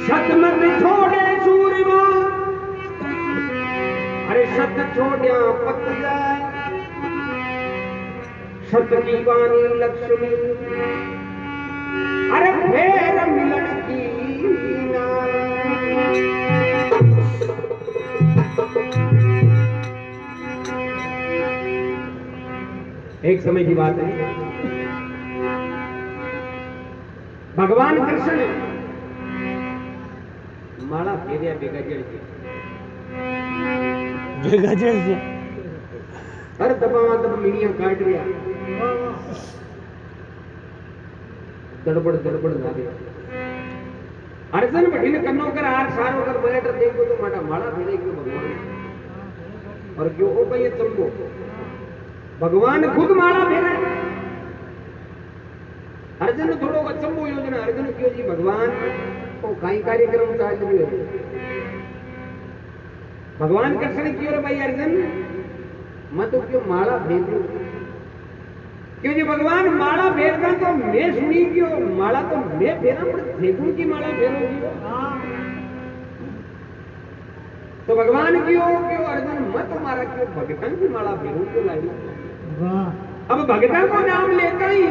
सतमत छोड़े सूरमा, अरे सत छोड़िया पत जाए, सत की वाणी लक्ष्मी, अरे फेर मिलन की ना। एक समय की बात है, भगवान कृष्ण माला फेरिया बेगाजेड़ से हर दबा मीनिया काट रिया, दड़बड़ दड़बड़ ना दे अर्जन बठीने कन्नो कर आर सारो कर बैठ देखो तो माटा माला फेरे क्यों भगवान, और क्यों हो भाई चंबो भगवान खुद माला फेरे। अर्जन थोड़ो अचंबो योजना, अर्जन क्यों जी भगवान तो कई कार्यक्रम चाल रही है, भगवान कृष्ण क्यों रे भाई अर्जन मत क्यों माला फेर दो, क्यों जी भगवान माला फेरना तो मैं सुनी क्यों, माला तो मैं फेरा पर देखूं की माला फेरोगी, तो भगवान क्यों क्यों अर्जुन मत मारा क्यों भगतन की माला फेरू क्यों लाई। अब भगतन को नाम लेता ही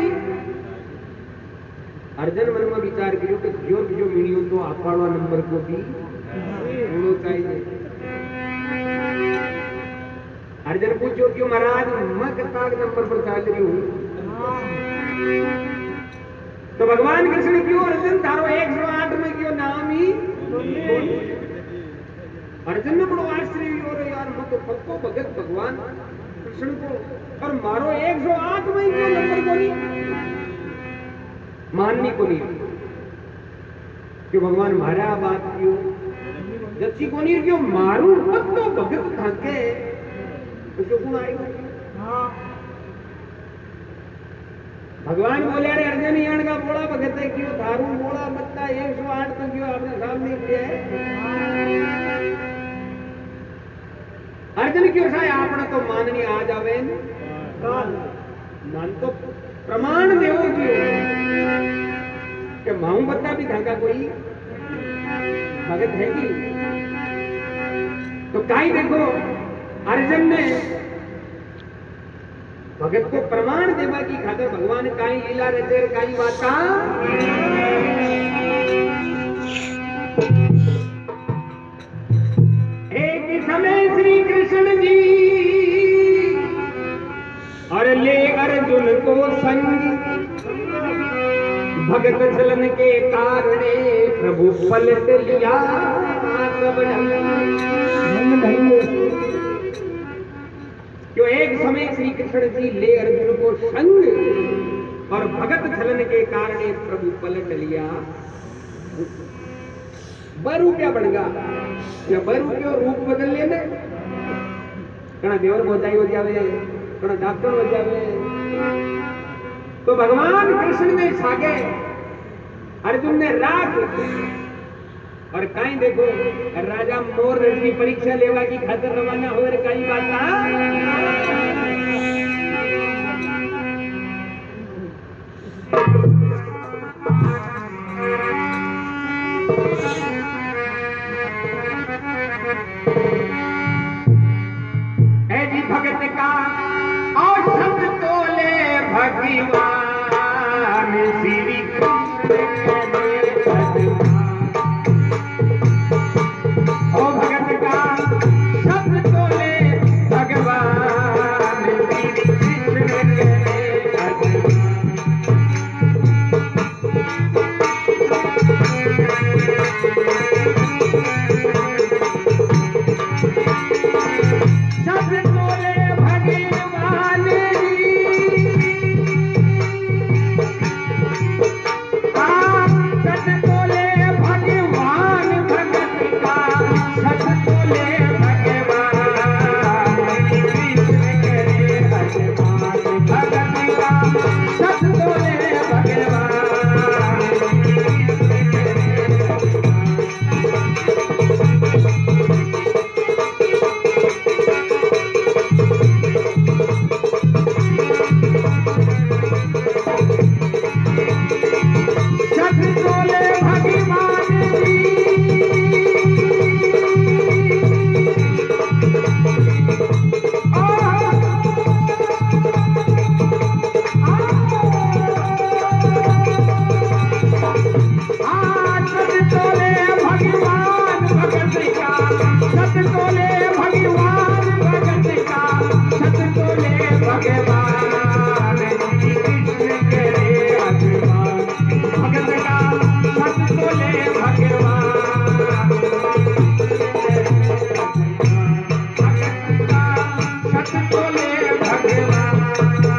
अर्जुन मन में विचार करो कि जो मीडियो तो आपवाड़ा नंबर को भी होना चाहिए। अर्जुन पूछो क्यों महाराज मैं कितना नंबर पर चल रही हूँ, तो भगवान कृष्ण क्यों अर्जुन तारो 108 में क्यों नाम ही। अर्जुन ने बड़ो आश्चर्य हो रहा यार मैं तो पक्को भगत भगवान कृष्ण को, और मारो 108 में क्यों नंबर को नहीं माननी को नहीं, क्यों भगवान मारा बात क्यों जच्ची को नहीं क्यों मारू पक्को भगत थके तो गुण आएगा। भगवान बोले अरे अर्जुन यान का बोला भगत है क्यों थारू बोला बत्ता 108 तो क्यों आपने सामने किया है। अर्जुन क्यों सा आपने तो माननी आ जावे मान तो प्रमाण देवो क्यों कि माऊ बत्ता भी धागा कोई भगत है कि, तो काई देखो अर्जुन ने भगत को प्रमाण देवा की खातिर भगवान काई लीला रचे काई बाता। एक समय श्री कृष्ण जी और ले अर्जुन को संग, भगत चलन के कारणे प्रभु पलट लिया सब क्यों। एक समय श्री कृष्ण जी ले अर्जुन को संग और भगत छलन के कारण प्रभु पलट लिया। बरू क्या बढ़गा या बरू क्यों रूप बदल लेने, कणा देवर बोधाई हो जावे कणा डॉक्टर हो जावे, तो भगवान कृष्ण ने सागे अर्जुन ने राख और कहीं देखो राजा मोर की परीक्षा लेवा की खातिर रवाना हो रहे कई बात ऐसी भगत का और सब तोले भगवान श्री कृष्ण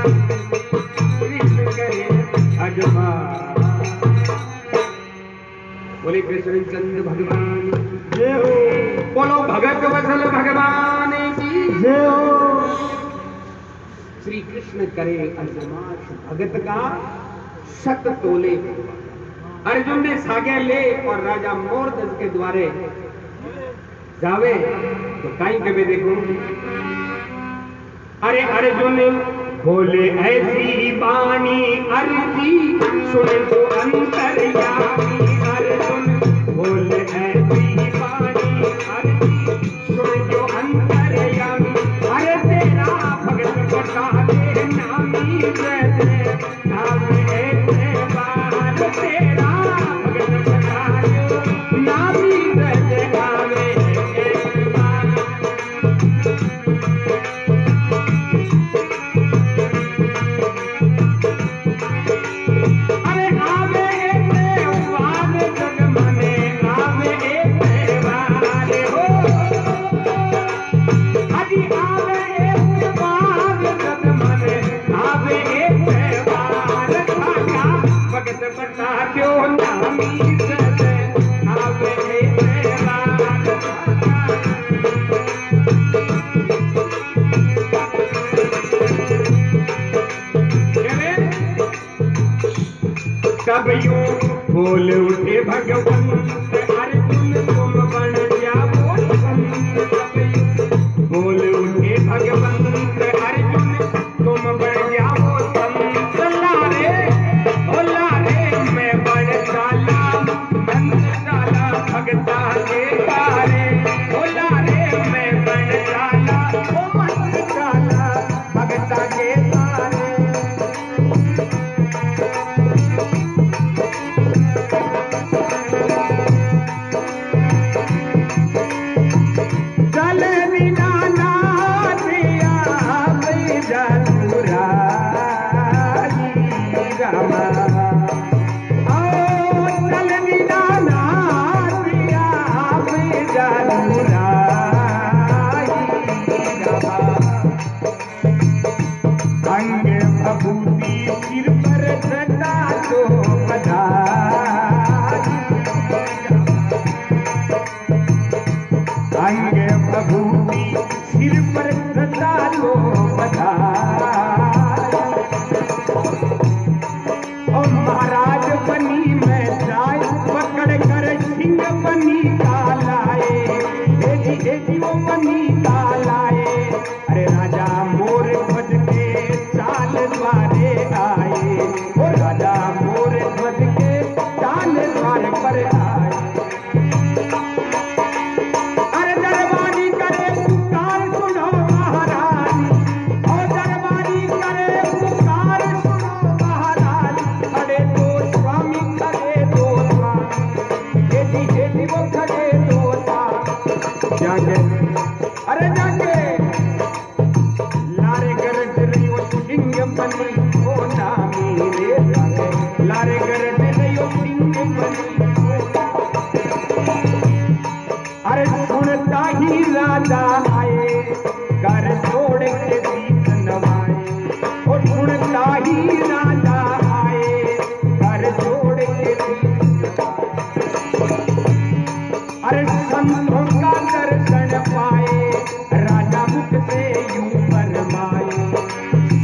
कृष्ण करे अजमान। बोले कृष्ण चंद्र भगवान जय हो। बोलो भगत वत्सल भगवान की जय हो। श्री कृष्ण करे अजमाश भगत का शत तोले। अर्जुन ने सागे ले और राजा मोरध्वज के द्वारे जावे तो काई कभी देखो। अरे अर्जुन बोले ऐसी बाणी अर्जी सुन तो अंतर्यामी। अर्जुन बोले ऐसी बाणी अर्जी सुन तो अंतर्यामी। अरे तेरा भगत बता दे नामी जय नाम ऐसे बात। तेरा भगत बता दे नामी जय नामे बोल उठे भगवंत अर्जुन तुम बन जाओ संत। बोल उठे भगवंत अर्जुन तुम बन जाओ संत। लारे ओ लारे मैं बन डाला मंद डाला भगता के तारे। ओ लारे मैं बन डाला ओ मंद डाला भगता के तारे।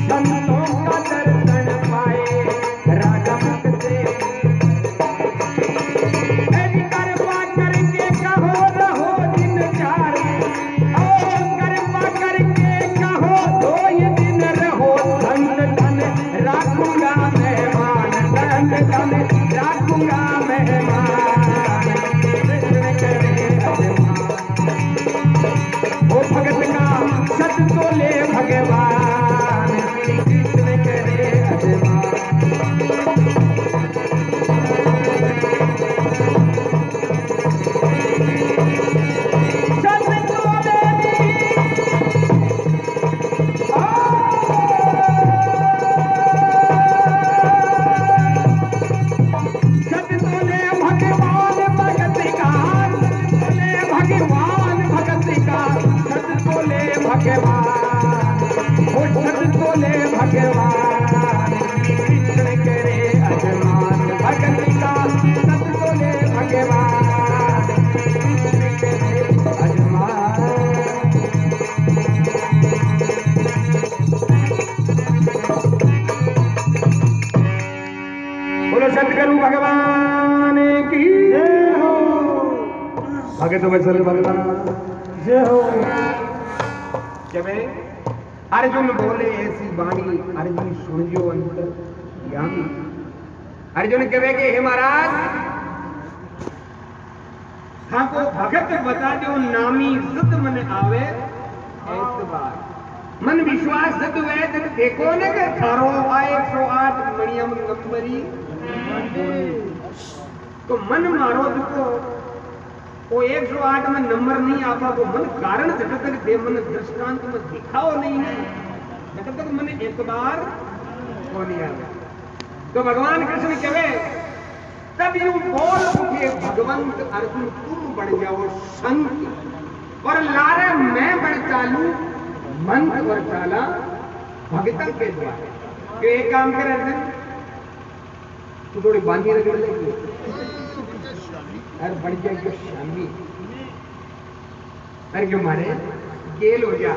संतों का भैरू भगवान की जय हो। भगत वत्सल भगवान जय हो। जब अर्जुन बोले ऐसी वाणी अर्जुन सुनियो अंतर यामी। अर्जुन कहे कि हे महाराज हमको भगत बता दो नामी जिद मन आवे ऐतबार मन विश्वास जिद हुए जब देखो ने के थारो आए 108 मणियम नंबरी तो मन मारो देखो वो 108 में नंबर नहीं आता वो मन कारण जब तक दे मन दृष्टांत में दिखाओ नहीं है जब तक मन एक बार हो नहीं आवे। तो भगवान कृष्ण कहे तब यूं बोल उठे भगवंत अर्जुन तुम बन जाओ संत और लारे मैं बन चालू मंत्र और चाला भगतन के द्वारा। कि एक काम कर अर्जुन तू थोड़ी बांधी रगड़ लेगी अरे बढ़ जाएगी शामी अरे क्यों मारे गेल हो जा।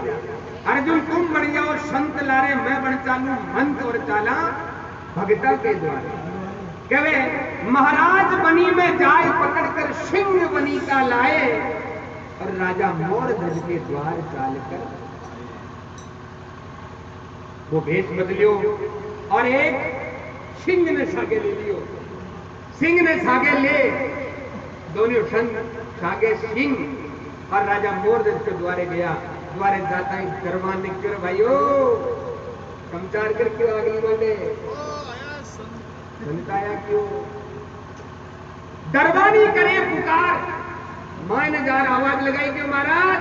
अर्जुन तुम बन जाओ संत लारे मैं बन चालू मंत्र और चाला भगता के द्वारा। कहे महाराज बनी में जाय पकड़कर सिंह बनी का लाए और राजा मोर ध्वज के द्वार चालकर वो भेष बदलियो और एक सिंह ने सागे ले लियो। सिंह ने सागे ले दोनों संग सागे सिंह और राजा मोर ध्वज के द्वारे गया। द्वारे जाता है दरबान ने क्यों भाइयों समाचार कर क्यों आगे बोले संताया क्यों दरबानी करे पुकार मां ने जार आवाज लगाई क्यों महाराज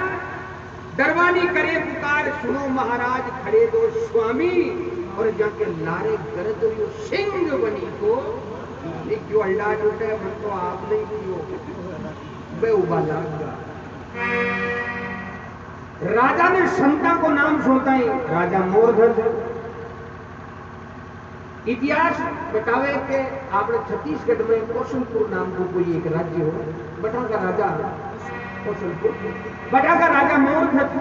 दरबानी करे पुकार सुनो महाराज खड़े दो स्वामी और जाके लारे गरज सिंह बनी को क्यों अल्लाह टूटे मन तो आप नहीं क्यों बे उबाला। राजा ने संता को नाम सुनता ही राजा मोरध्वज इतिहास बतावे कि आपने छत्तीसगढ़ में कौशलपुर नाम को कोई एक राज्य हो बटा का राजा कौशलपुर बटा का राजा मोरध्वज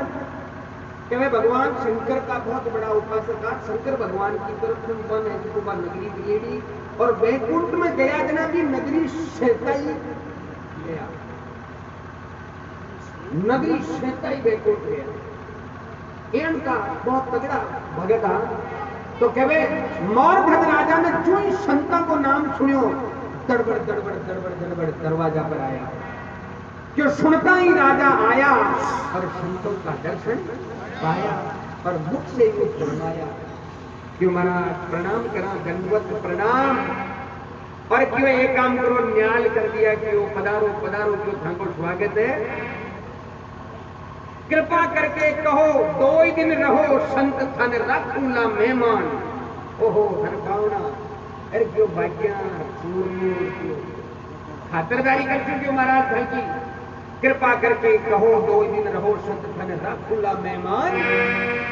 कहे भगवान शंकर का बहुत बड़ा उपासक था। शंकर भगवान की तरफ बन है तो नगरी बिगेड़ी और वैकुंठ में गया जना की नगरी शैताई गया नगरी शैताई वैकुंठ गया इनका बहुत तगड़ा भगत था। तो कहे मोरध्वज राजा ने जो ही संता को नाम सुनियो दड़बड़ दड़बड़ दड़बड़ दड़बड़ दरवाजा पर आया। जो सुनता ही राजा आया और संतों का दर्शन पाया और मुख से ही फरमाया क्यों महाराज प्रणाम करा दंडवत प्रणाम और क्यों एक काम करो न्याल कर दिया कि वो पधारो पधारो क्यों ठाकुर स्वागत है कृपा करके कहो 2 ही दिन रहो संत थन रखूला मेहमान। ओहो धन भावना अरे क्यों भाग्या खातरदारी करते क्यों महाराज भाई की कृपा करके कहो 2 ही दिन रहो संत थन रखूला मेहमान।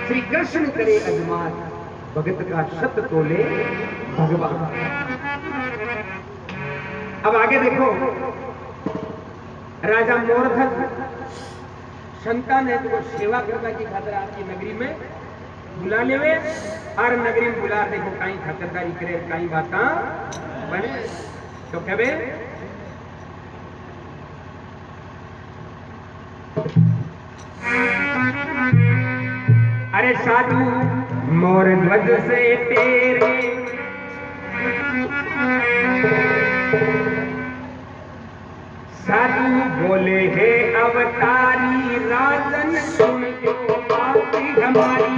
श्री कृष्ण करे अजमान भगत का सत तोले भगवान। अब आगे देखो राजा मोरध्वज संतान है तो सेवा करने की खातिर आपकी नगरी में बुला ले और नगरी में बुला देखो कहीं खातिरदारी करे कहीं बात बने तो कहे अरे साधु मोर ध्वज से तेरे साधु बोले हे अवतारी राजन सुन जो बात हमारी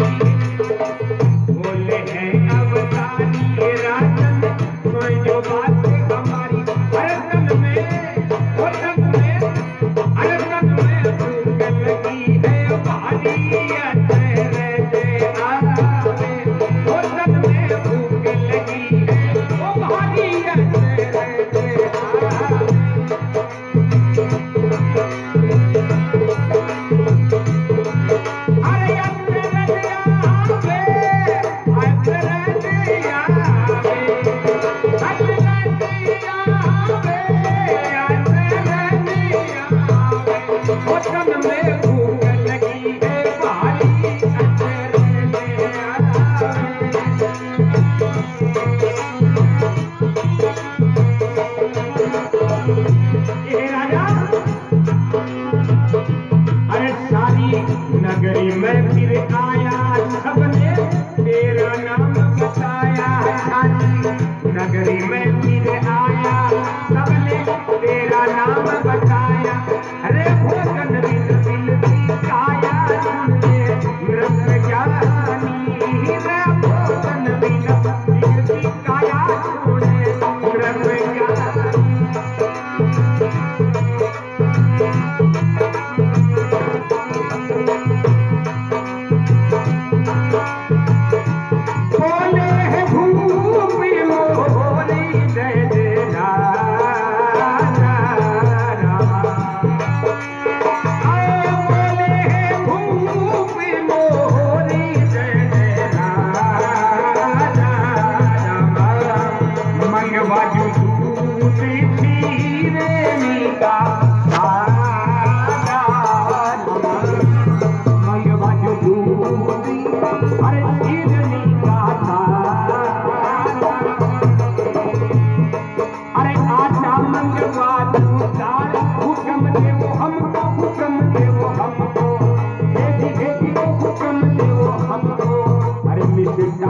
बोले हे अवतारी राजन सुन जो बात हमारी। अरतन में अरतन में भूख लगी है भारी तेरे दे आवे अरतन में भूख लगी है वो भारी तेरे दे आवे।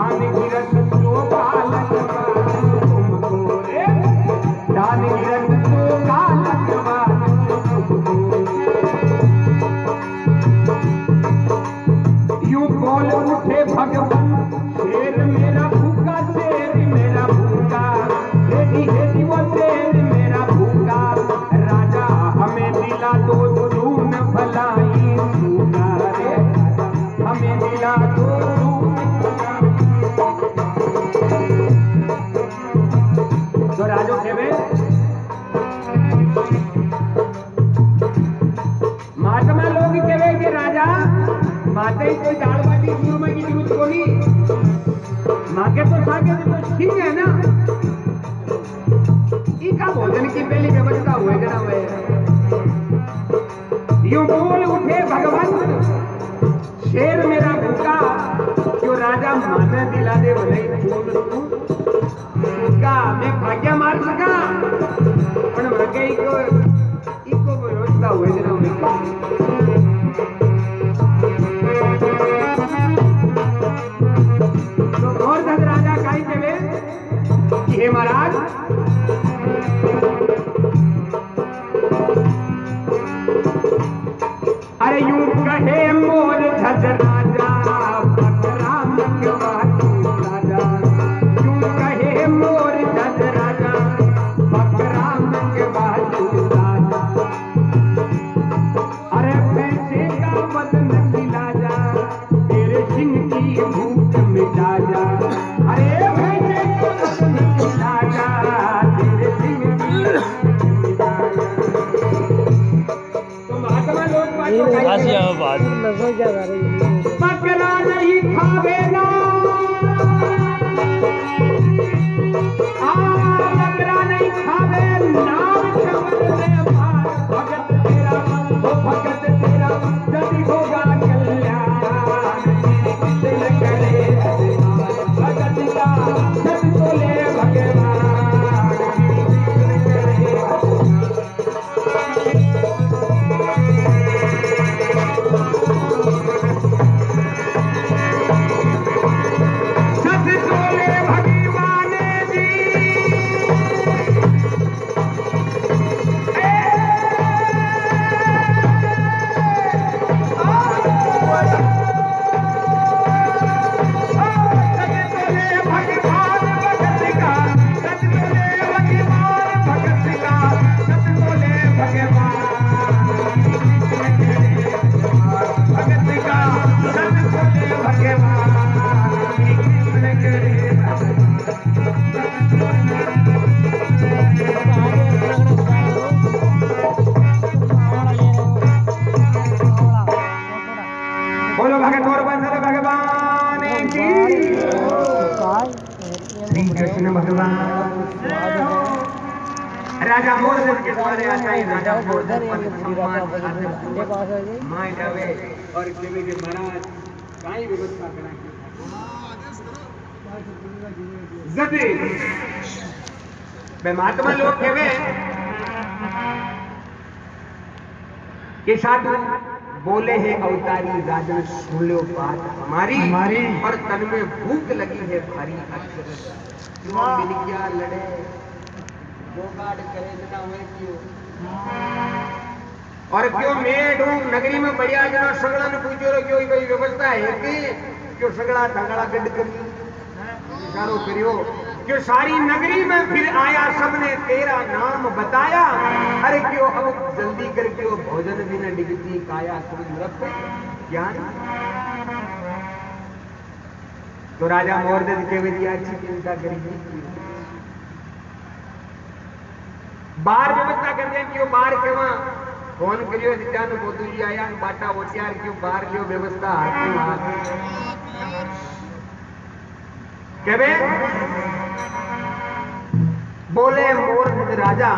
दान गिरत तो कालक तुमको रे दान गिरत तो कालक यूं बोल उठे भगवान शेर मेरा भूखा शेर मेरा भूखा हेडी हेडी वो शेर मेरा भूखा राजा हमें दिला दो दून भलाई सूखा रे हमें दिला दो तो राजो केवे महात्मा लोग केवे कि राजा माते कोई दाल बाटी चूरमा की जरूरत को नहीं माके तो सागे तो ठीक है ना इका भोजन की पहली व्यवस्था हुए कि ना हुए यूं बोल उठे भगवान शेर मेरा भूखा जो राजा माने दिला दे भले फूल तू का मैं भाग्य मार सका पण मगे इको व्यवस्था हुए कि ना हुए तो और दस राजा काई केवे कि हे महाराज अरे यूं कहे मोर धज राजा बकरा मंगवा तू राजा यूं कहे मोर धज राजा बकरा मंगवा तू राजा अरे पैसे का बदन खिला जा तेरे सिंह की भूख मिटा जा अरे पैसे का बदन खिला जा तेरे सिंह की भूख मिटा जा तो महात्मा लोग बकरा नहीं खावेगा बकरा नहीं खावे नाम चमन में भगत तेरा वो भगत तेरा जल्दी होगा कल्याण दिल करे भगत का जब बोले भगवान कृष्ण भगवान राजा मोरदेव के द्वारे आता है राजा मोरदेव माय जावे और केवे के महाराज काई व्यवस्था करा जदे बे महात्मा लोग केवे के साधु बोले हैं अवतारी राजन सुन लो बात हमारी और तन में भूख लगी है भारी अक्षर मिल गया लड़े गोगाड़ करे जना हुए क्यों और क्यों मेड नगरी में बढ़िया जना सगड़ा ने पूछो रो क्यों कोई व्यवस्था है कि क्यों सगड़ा ढंगड़ा गड करी इशारो करियो क्यों सारी नगरी में फिर आया सबने तेरा नाम बताया अरे क्यों अब जल्दी कर क्यों भोजन भी न डिगती काया सुन रख ज्ञान तो राजा मोरदेव के विद्या अच्छी चिंता करेगी बार व्यवस्था कर दे क्यों बार के वहां फोन करियो नित्यान मोदू जी आया बाटा होशियार क्यों बार क्यों व्यवस्था हाथ केवे बोले मोर राजा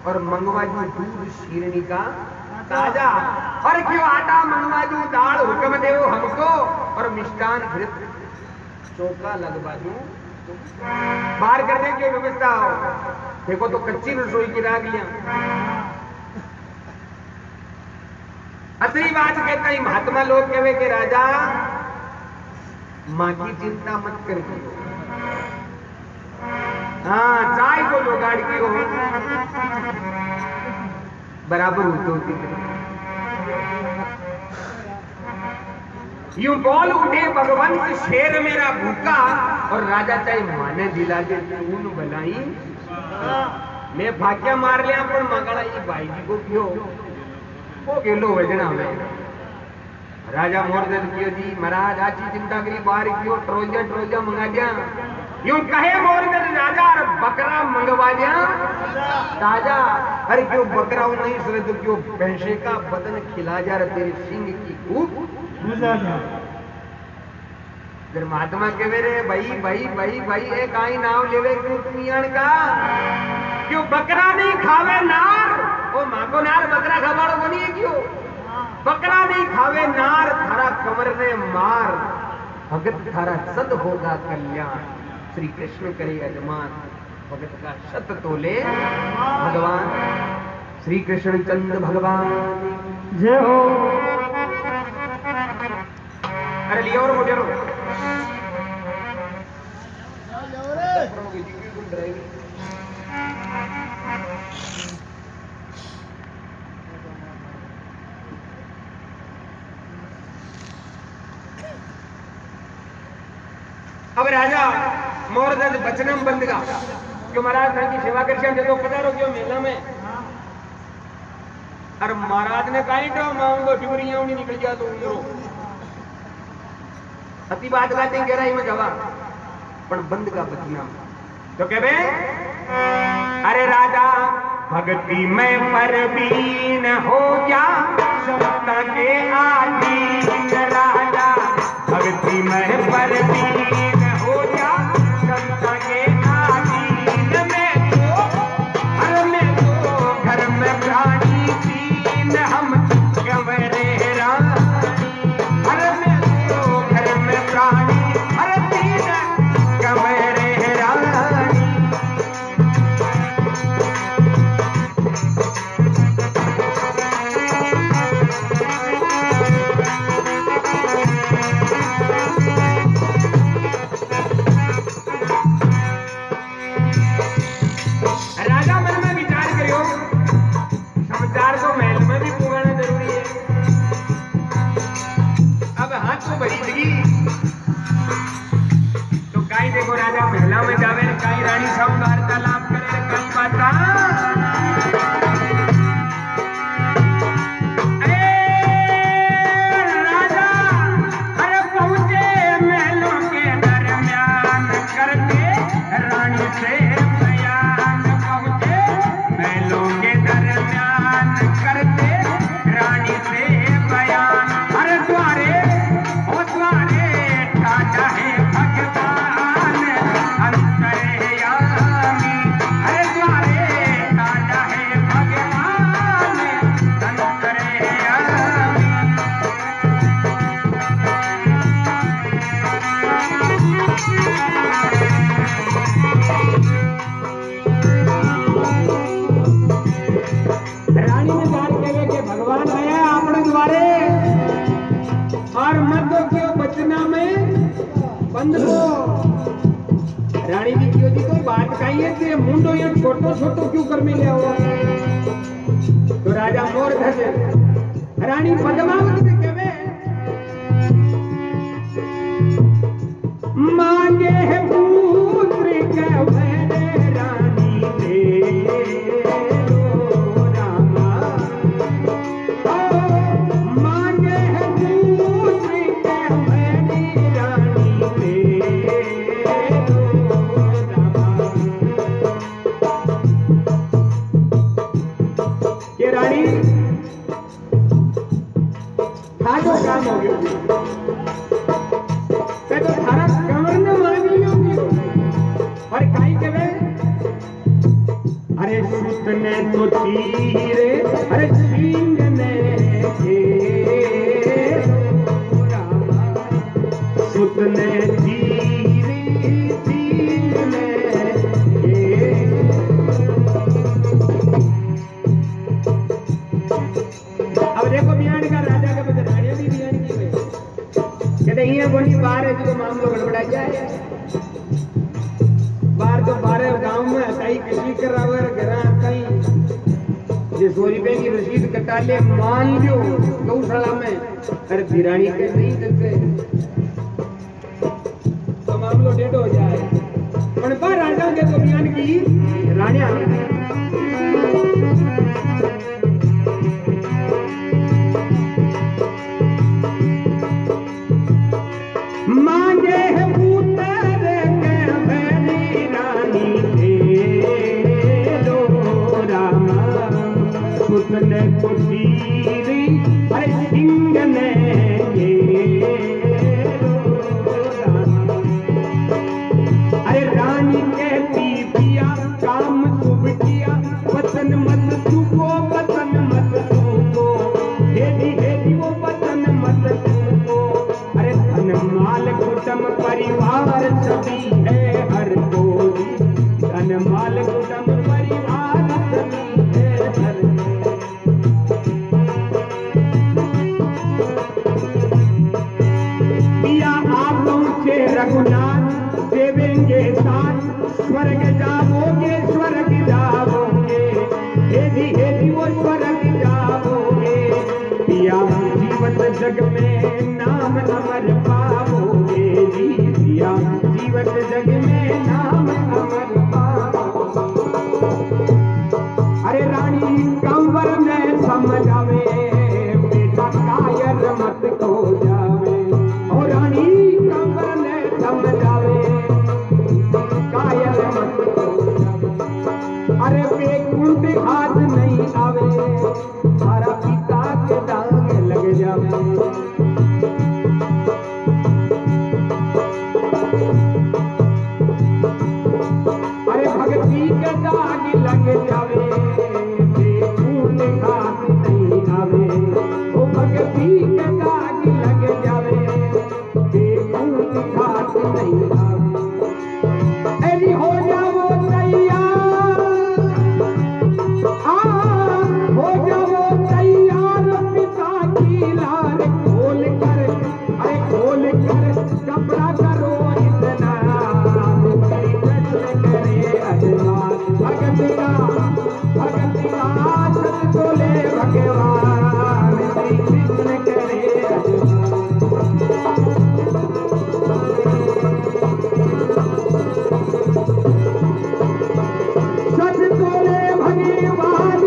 और मंगवा जी दूध शीरणी का ताजा और क्यों आटा मंगवा दूं दाल हुक्म देव हमको और मिष्टान घृत चौका लगवा दूं बाहर करने की व्यवस्था हो देखो तो कच्ची रसोई की राग लिया अतरी बात कहता ही महात्मा लोग कहे कि राजा माँ की चिंता मत कर। हाँ चाय को जो गाड़ की हो बराबर होती यूं बोल उठे भगवंत शेर मेरा भूखा और राजा चाहे माने दिला दे तून बनाई मैं भाग्य मार लिया पर मगड़ा ये भाई जी को क्यों वो गेलो वजना में राजा मोरदन कियो जी महाराज आची चिंता करी बाहर क्यों ट्रोजा मंगा दिया यूं कहे मोरदन राजा और बकरा मंगवा दिया ताजा। अरे क्यों बकरा नहीं सुने तो क्यों भैंसे का बदन खिला जा रहा तेरे सिंह की भूख फिर महात्मा कहे रे भाई एक आई नाव लेवे क्यों तुमियान का क्यों बकरा नहीं खावे नार ओ मां को नार बकरा खावाड़ो को नहीं क्यों बकरा नहीं खावे नार थारा कमर ने मार भगत थारा सद होगा कल्याण। श्री कृष्ण करे यजमान भगत का शत तोले भगवान श्री कृष्ण चंद्र भगवान जय हो। अरे लियो और मोटे रो अब राजा मोरदन बचनम बंदगा क्यों महाराज की सेवा कर देखो पधारो क्यों मेला में और महाराज ने कहीं तो मांगो डूरियां उन्हें निकल जा तो उम्रो अति बात बातें गहराई में जवा पर बंद का बचनम तो कहे अरे राजा भक्ति में परवीन हो जा समता के आधीन राजा भक्ति में परवीन हो जा समता के आधीन में तो घर में प्राणी तीन हम गंवरे रानी हर में तो घर में प्राणी हर तीन गंवरे रानी। तो कहीं देखो राजा महला में जावे कहीं रानी सब वार्तालाप करे कहीं बात राजा अरे पहुंचे महलों के दरमियान करते रानी से बयान पहुंचे महलों के दरमियान करते रानी से बयान अरे द्वारे चाहे भगवान अंतर्यामी अरे द्वारे चाहे भगवान अंतर्यामी। रानी ने बात कहे कि भगवान आया अपने द्वारे और मत क्यों बचना में बंद को रानी की क्यों जी कोई बात कही है कि मुंडो ये छोटो छोटो क्यों कर में लिया हुआ तो राजा मोर धसे रानी पद्मावती से कहे मांगे है पुत्र कहे रानी दे रामा मांगे है पुत्र कहे रानी दे ये रानी था जो काम हो गया तो थारा कमर ने मांग लियो और काई कहे अरे सुत ने तो तीरे अरे सिंह ने रामा सुत ने तीरे सिंह ने अब देखो मियाँ का राजा का बदलाने भी मियाँ की कहते हैं बोली बाहर है जो मामला बार तो 12 गांव में हटाई किसी करावर घरा कहीं जे 100 रुपए की रसीद कटा ले मान लियो गौशाला में, अरे धिरानी के नहीं देते तो मामलो डेढ़ हो जाए। पर बार राजाओं के तो ज्ञान की रानिया मांगे है पुत्र के भैरी रानी दे दो रामा सुतने को तीरी अरे सिंह ने ये अरे रानी कहती पिया काम शुभ किया वतन मत चूको वतन मत चूको हेदी वो वतन मत चूको अरे धन माल कुटुंब परिवार सभी है हर कोई धन माल कुटुंब परिवार सभी है हर पिया आप पहुंचे रघुनाथ देवेंगे साथ स्वर्ग जाओगे हेदी वो स्वर्ग जाओगे पिया जीवत जग में नाम अमर पाओगे जी पिया जीवत जग में नाम अमर पाओगे। अरे रानी कंवर में समझावे बेटा कायर मत को जावे और रानी कंवर में समझावे कायर मत को जावे अरे बेकुंठ हाथ नहीं आवे सारा पिता के दाग लग जावे अरे भक्ति के दाग लग जावे बेकुंठ हाथ नहीं आवे ओ भक्ति के दाग लग जावे बेकुंठ हाथ नहीं आवे ऐसी हो जाओ तैयार हो जाओ तैयार पिता की लाल खोल कर अरे खोल कर कपड़ा करो इतना करे अजमान भगत का सत बोले भगवान श्री कृष्ण करे सत बोले भगवान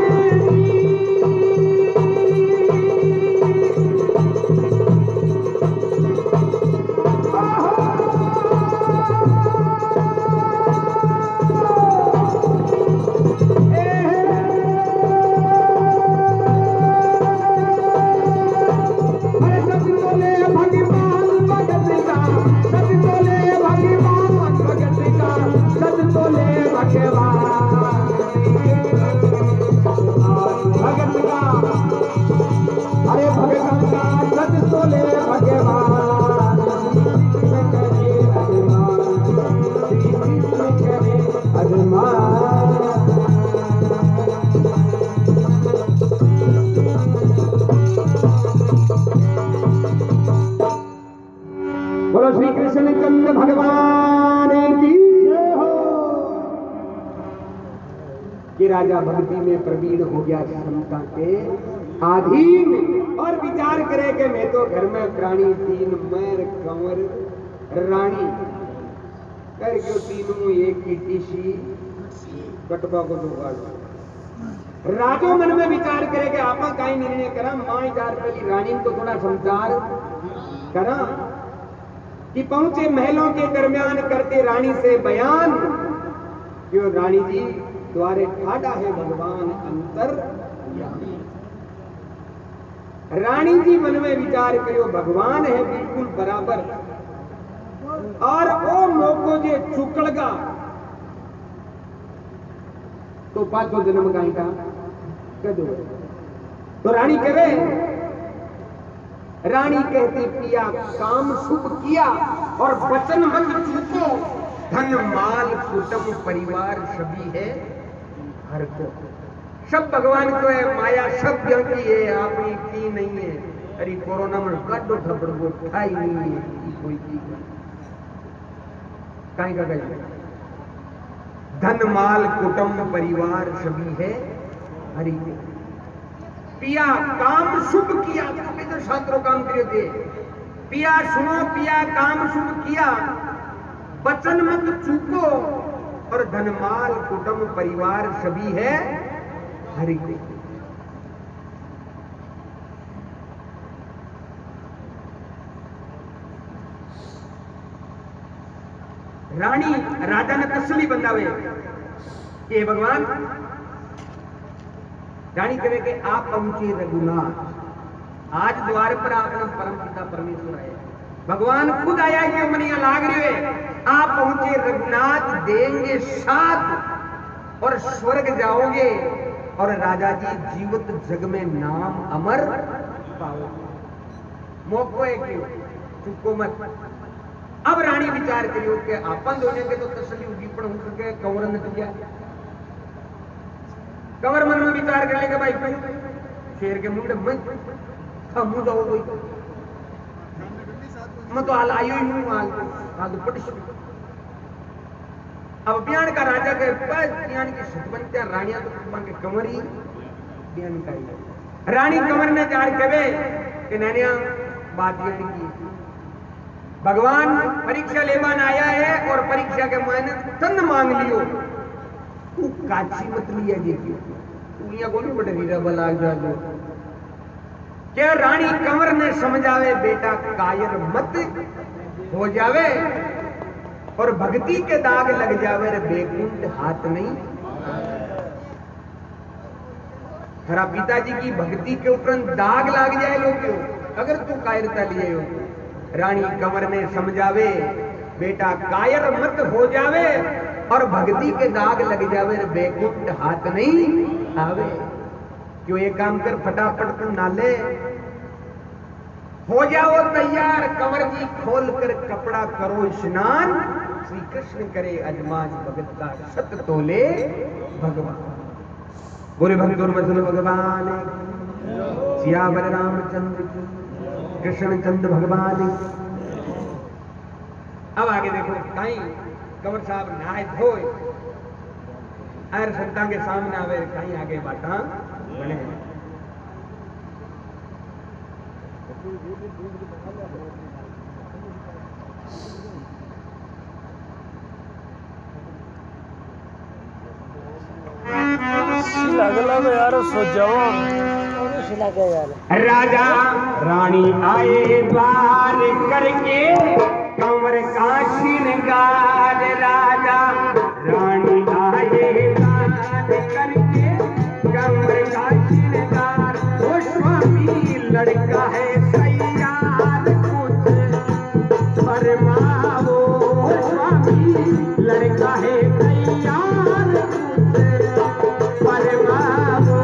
बोलो श्री कृष्ण चंद्र भगवान की जय हो। कि राजा भक्ति में प्रवीण हो गया क्षमता के अधीन और विचार करे कि मैं तो घर में प्राणी तीन मैर कंवर रानी करके तीनों एक की टीसी कटवा को जुगाड़ राजो मन में विचार करे कि आप कहीं निर्णय करा माई जार पहली रानी को थोड़ा संचार करा कि पहुंचे महलों के दरमियान करते रानी से बयान क्यों रानी जी द्वारे ठाडा है भगवान अंतर रानी जी मन में विचार करो भगवान है बिल्कुल बराबर और ओ मोको जे चुकड़गा तो पांचों जन्म गाय का कह दो तो रानी करे रानी कहती पिया काम शुभ किया और वचन मत चूको धन माल कुटुंब परिवार सभी है हर को सब भगवान को है माया सब की है आपकी की नहीं है अरे कोरोना में गड्ढो थपड़ को खाई नहीं है कोई की कहीं का गई धन माल कुटुंब परिवार सभी है हरि के। पिया काम शुभ किया, तो शास्त्रों काम करे थे। पिया सुनो, पिया काम शुभ किया, वचन मत चूको, और धन माल कुटुंब परिवार सभी है हरि के। रानी राजा ने तसली बंदावे कि भगवान, रानी कहे कि आप पहुंचे रघुनाथ, आज द्वार पर आपने परम पिता परमेश्वर आए, भगवान खुद आया कि मनिया लाग रहे है, आप पहुंचे रघुनाथ, देंगे साथ और स्वर्ग जाओगे, और राजा जी जीवित जग में नाम अमर पाओगे। मौको है क्यों, चुको मत। अब रानी विचार करियो कि आपन दोने के तो तसली होगी, पण हो सके कंवर ने तो क्या, कंवर मन में विचार कर लेगा भाई क्यों शेर के मुंडे में मुंह जाओ कोई, मैं तो हाल आयो ही हूं, हाल पट। अब बयान का राजा के पास बयान की सतवंत्या रानियां तो कुर्बान के कंवरी बयान का रानी कंवर ने जार कहे कि नैनिया बात ये की भगवान परीक्षा लेवान आया है, और परीक्षा के मायने तन मांग लियो, तू काची मत लिया जी तू गोली बड़े रीरा बला जाओ। क्या रानी कंवर ने समझावे बेटा कायर मत हो जावे, और भक्ति के दाग लग जावे रे बेकुंठ हाथ नहीं। तेरा पिताजी की भक्ति के ऊपर दाग लाग जाए लोग, अगर तू कायरता लिए हो। रानी कंवर ने समझावे बेटा कायर मत हो जावे, और भक्ति के दाग लग जावे रे बेकुंठ हाथ नहीं आवे। क्यों ये काम कर, फटाफट तू नाले हो जाओ तैयार, कंवर जी खोल कर कपड़ा करो स्नान, श्री कृष्ण करे अजमाज भगत का सत तोले भगवान। बोले भक्त और मधुर भगवान सियावर रामचंद्र की, कृष्ण चंद्र भगवान। अब आगे देखो, कहीं कंवर साहब नहाए धोए अर संता के सामने आवे, कहीं आगे बाटा बने। यार सो जाओ राजा रानी आए द्वार करके कंवर का श्रृंगार, राजा रानी आए द्वार करके कंवर का श्रृंगार। वो स्वामी लड़का है सैयार कुछ फरमाओ, स्वामी लड़का है सैयार कुछ फरमाओ।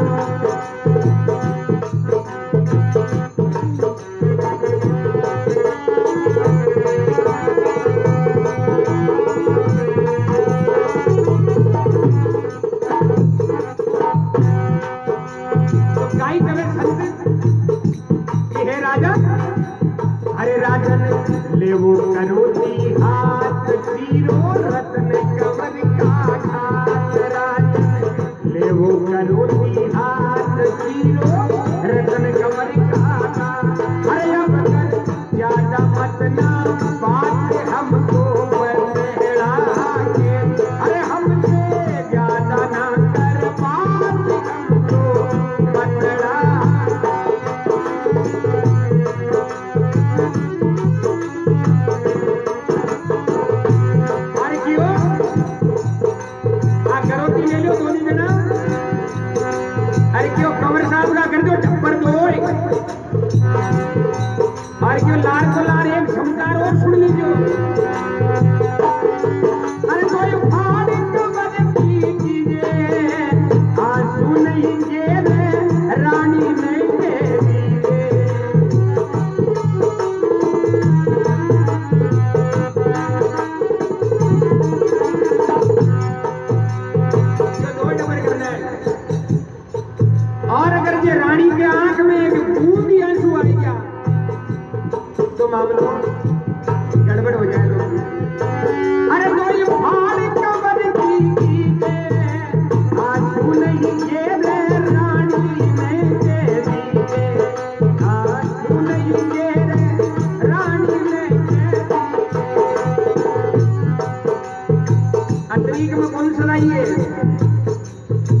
प्रतीक में कौन सुनाइए।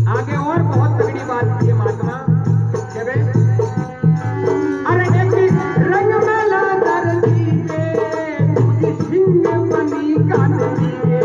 आगे और बहुत तगड़ी बात की है महात्मा। क्या बे? अरे एक रंग मेला दर्जी के तुझी सिंह बनी काननी के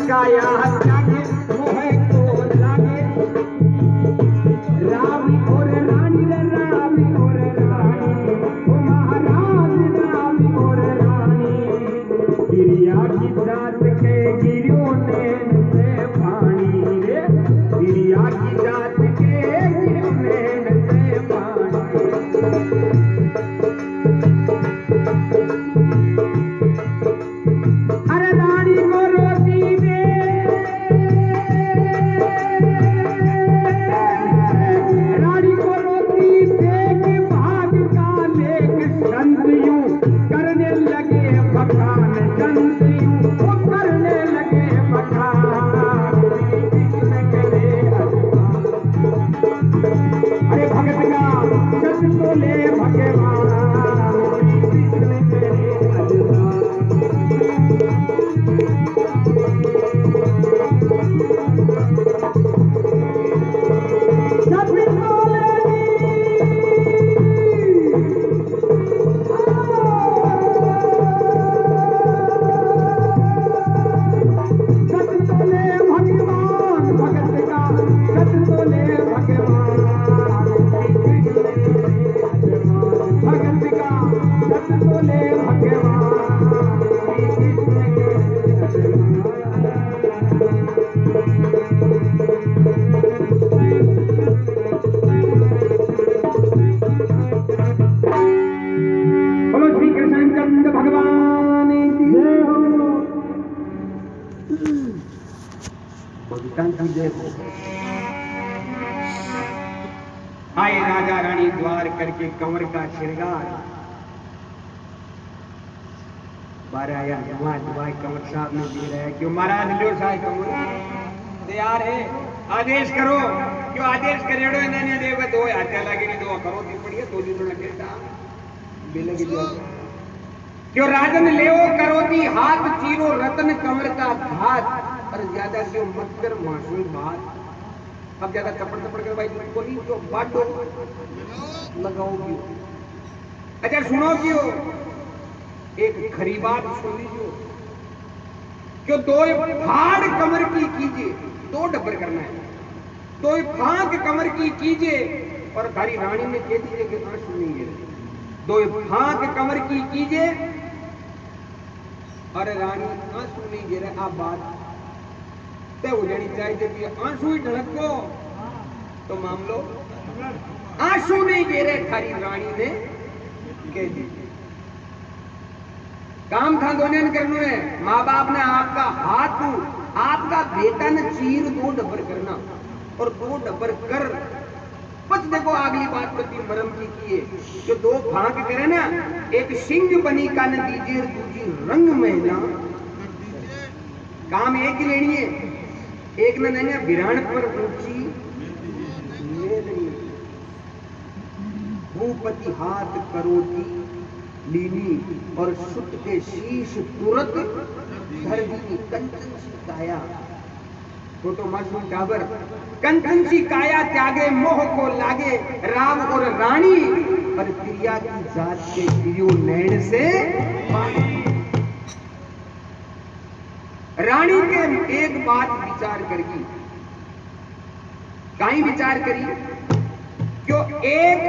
काया जागे मोहे को लागे रामी और रानी रे रामी और रानी ओ महाराज रामी और रानी गिरिया की जात के गिरियों नैन से पानी रे गिरिया की जात के गिरियों नैन से पानी। अरे रानी को रोटी दे रानी को रोटी दे के भाग का लेके संत यूं करने लगे बखान संत यूं वो करने लगे बखान। अरे भगत का सच को ले भगवान आए राजा रानी द्वार करके कंवर का श्रृंगार बारह आया दुआई कंवर साहब ने दे रहा है क्यों महाराज लो साहब कंवर तैयार है आदेश करो क्यों आदेश करेड़ो इन्होंने देव 2000 चला गिरी 2 करो दी पड़ी है 2 दिन ना कहता बिल की जो क्यों राजन लेओ करो दी हाथ चीरो रतन कंवर का हाथ पर ज्यादा क्यों मत कर मासूम बात अब ज्यादा चपड़ चपड़ कर भाई बोली तो बाटो लगाओ क्यों। अच्छा सुनो क्यों एक खरी बात सुन लीजिए क्यों 2 फाड़ कमर की कीजिए 2 डब्बर करना है 2 फांक कमर की कीजिए और थारी रानी में कह दीजिए कि आंसू नहीं गिरे 2 फांक कमर की कीजिए और रानी आंसू नहीं गिरे। आप बात तय हो जानी चाहिए कि आंसू ही ढलको तो मामलो आंसू नहीं गिरे थारी रानी ने कह दी काम था दोनों ने करना है। माँ बाप ने आपका हाथ आपका बेटा ने चीर 2 डब्बर करना और 2 डब्बर कर बस देखो अगली बात करती मरम की किए जो 2 फांक करे ना एक सिंह बनी का न दीजिए दूसरी रंग महिला काम एक ही लेनी है एक न नहीं बिरान पर ऊंची भूपति हाथ करोती लीनी और सुत के शीश तुरत धर दी कंचन सी काया तो मजबूत डाबर कंचन सी काया त्यागे मोह को लागे राम और रानी पर प्रिया की जात के गिरियो नैन से रानी के एक बात विचार करी काई विचार करी क्यों एक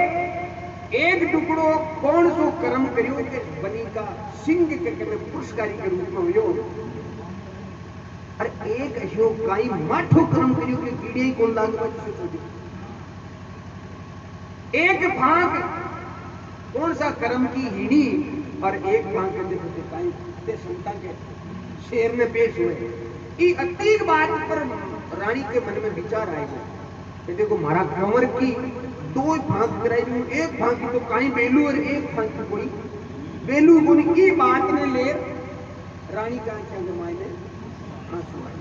एक टुकड़ो कौन सो कर्म करियो के बनी का सिंह के कर्म पुरस्कारी के रूप में हो। अरे एक अशो काई माठो कर्म करियो के कीड़े ही कौन लाग बच। एक भाग कौन सा कर्म की हीणी और एक भाग के देखो काई ते संता के शेर में पेश हुए। ई अतीक बात पर रानी के मन में विचार आएगा कि देखो मारा कंवर की दो भाग कराई दूं, एक भाग की तो काई बेलू और एक भाग की कोई बेलू गुण की बात ने ले रानी का आंखें मायने आंसू आए।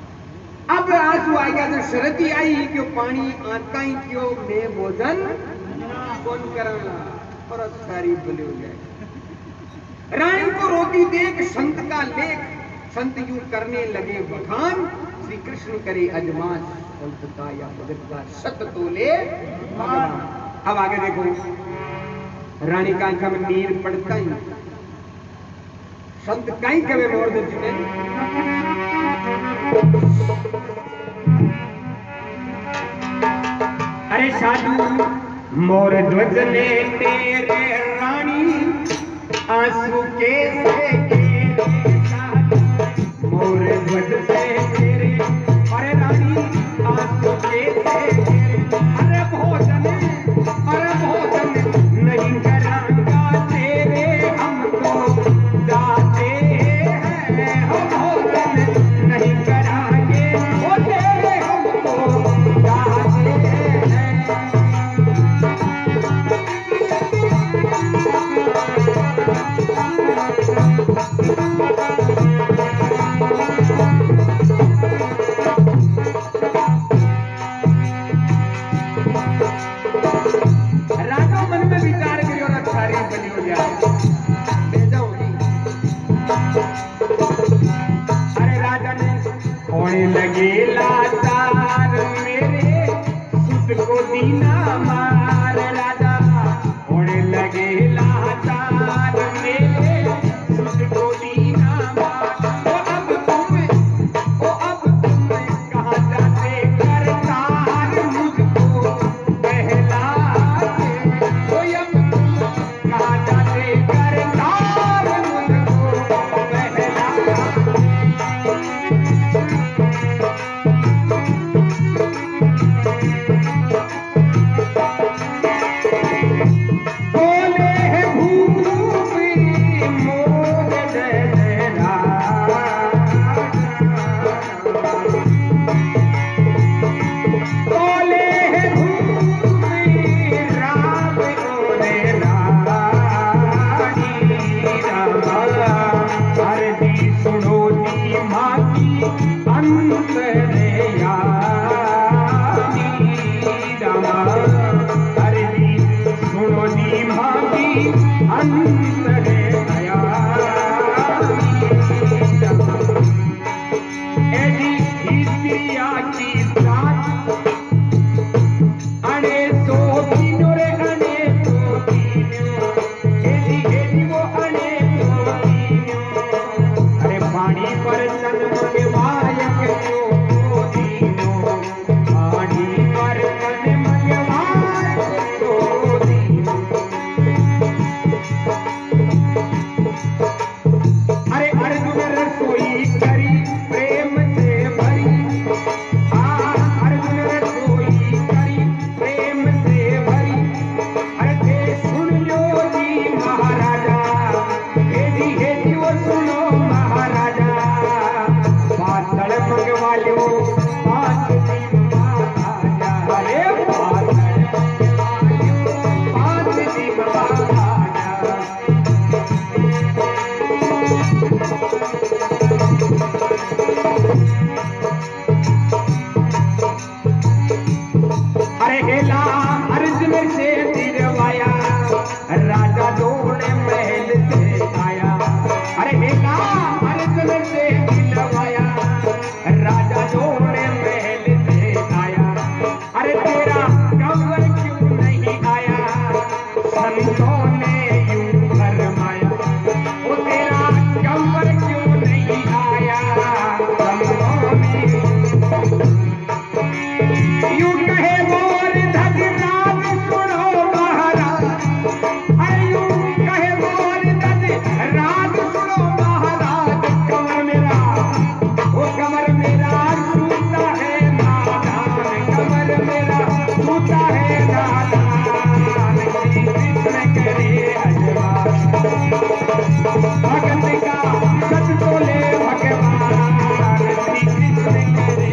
अब आंसू आएगा तो शरत ही आई कि पानी आता ही क्यों मैं भोजन कौन करना और सारी भले हो जाए। रानी को रोती देख संत का लेख संत यूं करने लगे बखान। श्री कृष्ण करे अजमान संतता या भगत का सत तोले। अब आगे देखो रानी का आंखों में नीर पड़ता ही संत कहीं कवे मोर दे चुके। अरे साधु मोर ध्वज ने तेरे रानी आंसू के मोर ध्वज से तेरे अरे रानी आंसू के अरे भोजन नहीं करांगा तेरे हमको जाते हैं हो भोजन नहीं करांगे वो तेरे हमको जाते हैं। राजा मन में विचार करियो और सारी बनी हो जाए भेजा होगी। अरे राजा ने होने लगे लाचार मेरे सुत को दीना मार। राजा होने लगे लाचार मेरे सुत को दीना मार। ओ अब तुम कहाँ जाते करतार मुझको पहला भगत का सत बोले भगवान श्री कृष्ण करे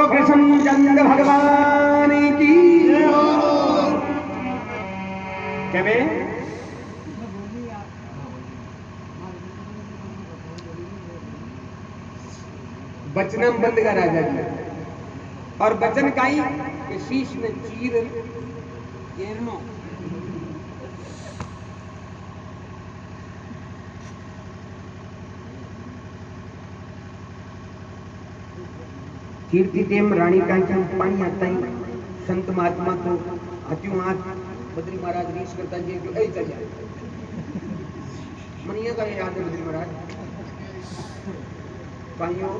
कृष्णचंद्र भगवान की क्या बचनम बंद का राजा जी और बचन काई के शीश में चीर केरनो कीर्ति टेम रानी का पानी आता ही संत महात्मा तो हाथियों हाथ बद्री महाराज रीस करता जी जो ऐ चल जाए मनिया का याद है बद्री महाराज भाइयों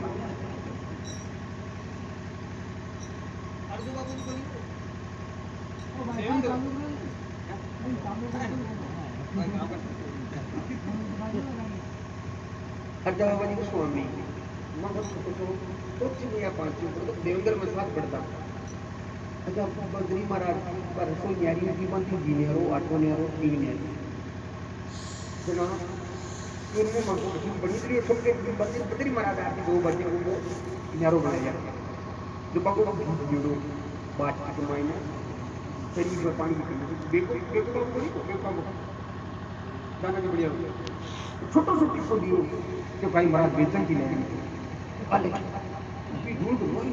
अच्छा बाबा जी स्वामी देवेंद्र में साथ पड़ता अच्छा बद्री महाराज पर रसोई न्यारी की बनती जीनेरो आठो नेरो तीन नेरो सुना इनमें मरको मशीन बड़ी थी सबके बद्री महाराज आती दो बच्चे को न्यारो बनाया जो पको को जोड़ो बात की कमाई में शरीर में पानी की देखो देखो को नहीं को काम दाना जो बढ़िया छोटो सा टिप्पो दियो कि भाई महाराज बेचन की नहीं अले भी ढूंढ वही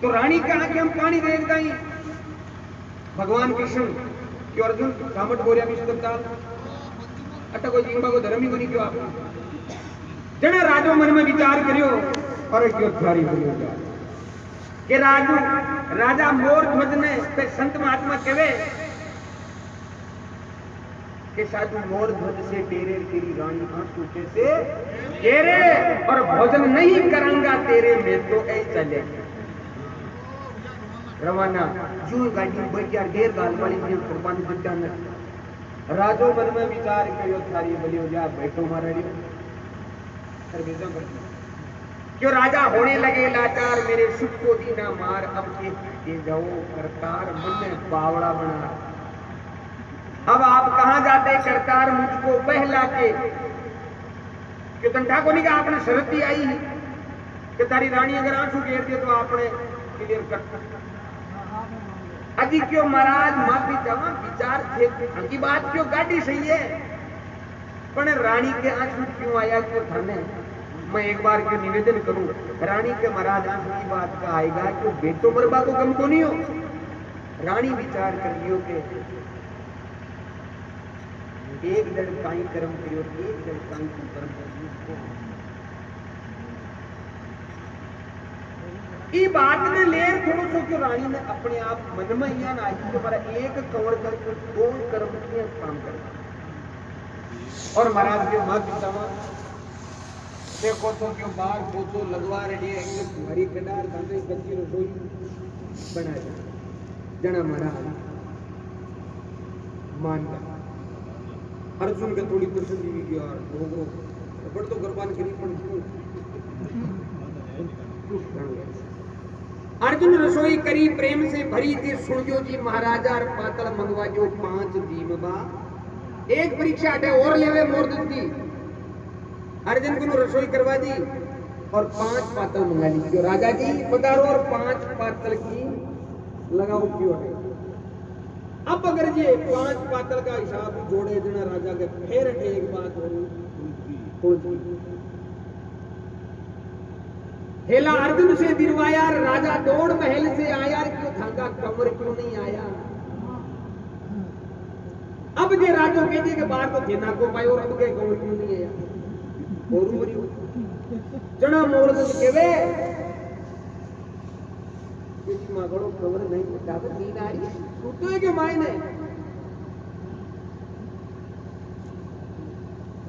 तो रानी कहा कि हम पानी देखता ही भगवान कृष्ण कि अर्जुन कामट बोरिया भी सुदरताल अटा कोई जिंबा को धर्म ही को नहीं क्यों आप जना राजो मन में विचार करियो और क्यों थारी बोलियो कि राजू राजा मोर ध्वज ने पे संत महात्मा कहे कि साधु मोर ध्वज से डेरे तेरी रानी आंसू से तेरे और भोजन नहीं करांगा तेरे में तो ऐ चले रवाना जो गाड़ी बैठ यार देर गाल वाली ने कुर्बानी दिता न राजो मन में विचार करियो थारी बलियो जा बैठो मारड़ी सर्वेजा करती क्यों राजा होने लगे लाचार मेरे सुख को दीना मार अब के जाओ करतार मन में बावड़ा बना अब आप कहां जाते करतार मुझको बहला के क्यों तंठा को नहीं कहा आपने शरत ही आई कि तारी रानी अगर आंसू घेर दिए तो आपने क्लियर कर अजी क्यों महाराज माफी चाहवा विचार थे की बात क्यों गाड़ी सही है पर रानी के आंसू क्यों आया क्यों थाने मैं एक बार क्यों निवेदन करूं रानी के महाराज आंसू की बात का आएगा क्यों बेटो मरबा को कम को नहीं हो रानी विचार कर लियो के एक जन काई कर्म करियो एक जन काई कर्म करियो ई बात ने ले थोड़ो सो क्यों रानी ने अपने आप मन में या ना आई कि हमारा एक कवर करके दो कर्म के काम करना और महाराज के मां पिता देखो तो क्यों बाहर पोछो लगवा रही है एक तुम्हारी केदार धंधे बच्ची रसोई बना जना महाराज मान अर्जुन के थोड़ी प्रसन्न हुई कि यार भोगो बड़ तो कुर्बान करी पण अर्जुन रसोई करी प्रेम से भरी थी सुनियो जी महाराजा पातल मंगवा जो 5 दीमबा एक परीक्षा हटे और लेवे मोर दी अर्जुन को रसोई करवा दी और 5 पातल मंगा ली जो राजा जी पधारो और 5 पातल की लगाओ क्यों है अब अगर ये 5 पातल का हिसाब जोड़े देना राजा के, फिर एक बात हो हेला अर्जुन से दिलवाया, राजा दौड़ महल से आया, क्यों थांगा कंवर क्यों नहीं आया। अब जे राजो कहते के बाहर तो थे ना को पायो, और अब के कंवर क्यों नहीं आया। और मरी जना मोर केवे किसी मागड़ो कंवर नहीं बतावे, नींद आ रही है सुतो है के मायने।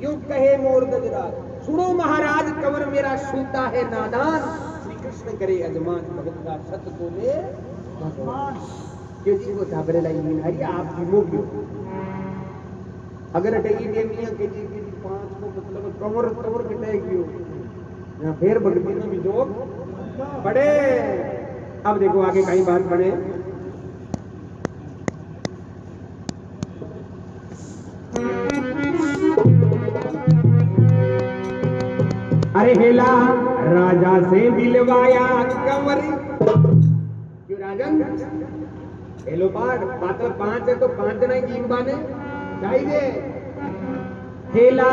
यूं कहे मोर गजराज, सुनो महाराज कंवर मेरा सूता है नादान, श्री कृष्ण करे अजमान, भगत का सत बोले भगवान। किसी को धाबरे लाई नींद आ रही है, आप जीवो क्यों। अगर अटेगी दे मियां के जी की 5 को मतलब कंवर कंवर कटे क्यों या फिर भगती में भी जोग बड़े। अब देखो आगे कहीं बात बने। अरे हेला राजा से दिलवाया कंवर, क्यों राजन हेलो पाठ पात्र 5 है तो 5 नहीं जीव बाने चाहिए। हेला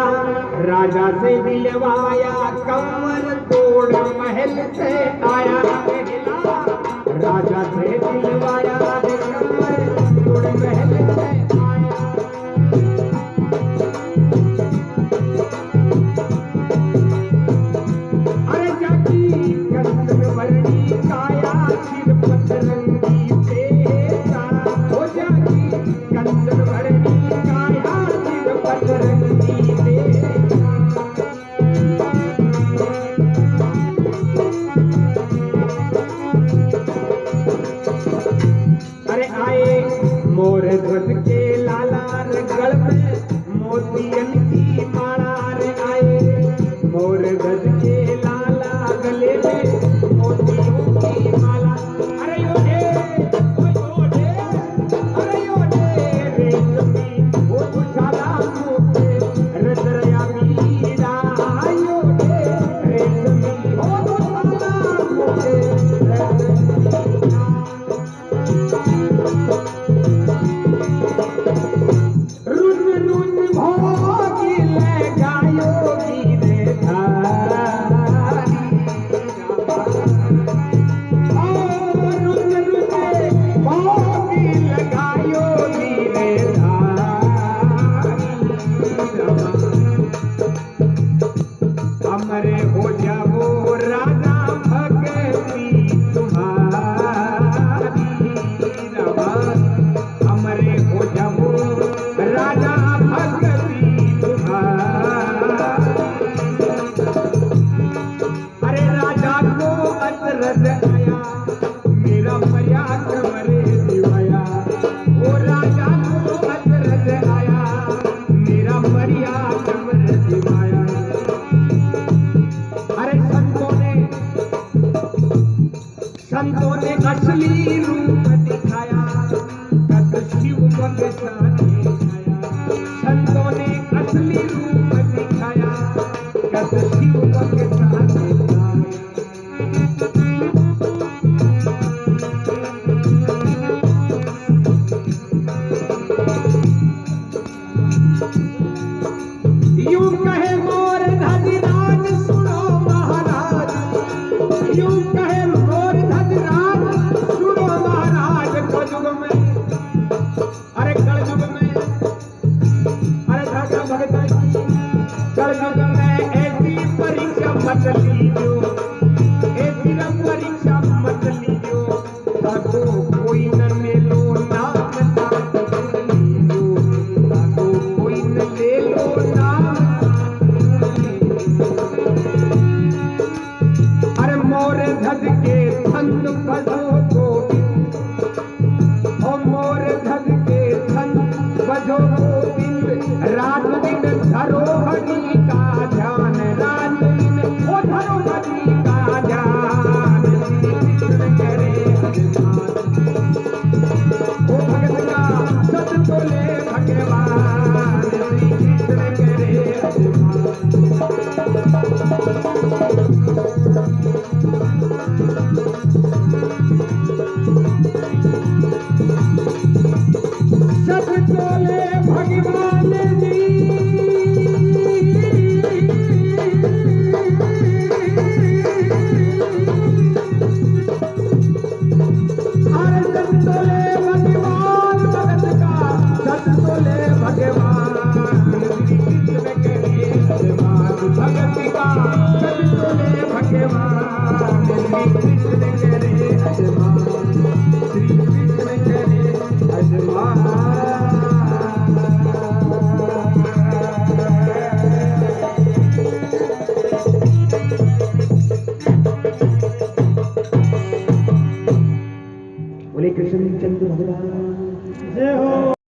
राजा से दिलवाया कंवर, दौड़ महल से आया। हेला राजा से दिलवाया कंवर, दौड़ महल से आया। अरे जाकी कंचन वर्णी काया, सिर पतरंगी तेरा। हो जाकी कंचन वर्णी काया, सिर पतरंगी तेरा। अरे आए मोर ध्वज के लाला गढ़ में, मोतियन की माला। रे आए मोर ध्वज के लाला गले में, मोतियों की माला। अरे योडे अरे योडे रेशमी वो तुझाला मुझे रतरया मीरा। योडे रेशमी वो तुझाला मुझे रतरया। रुन रुन भोगी ले गायो गिरे धारी। रुन रुन भोगी लगायो गिरे धारी। हमरे हो जाओ राजा भगती तुम्हारी। हमरे हो जाओ राजा भगती तुम्हारी। अरे राजा को अचरज आया, मेरा मरिया कमरे दिवाया। वो राजा को अचरज आया, मेरा मरिया कमरे दिवाया। अरे संतों ने असली रूप दिखाया, कद शिव बगसा दिखाया। संतों ने असली रूप दिखाया, कद शिव बगसा दिखाया। यूं कहे मोर धजराज, सुनो महाराज। यूं कहे मोर धजराज, सुनो महाराज। कलयुग में अरे कलयुग में अरे धागा भगता की कलयुग में ऐसी परीक्षा मत लीजो, ऐसी परीक्षा मत लीजो। ताको कोई न ले लो नाम साथ लीजो, ताको कोई न ले लो नाम। अरे मोर धज के छंद बजो गोविंद, ओ मोर धज के छंद बजो गोविंद। रात दिन धरो हरि का ध्यान, रात दिन ओ धरो हरि का ध्यान। श्री कृष्ण करे अजमान, ओ भगत का सत बोले भगवान। श्री कृष्ण करे अजमान। चले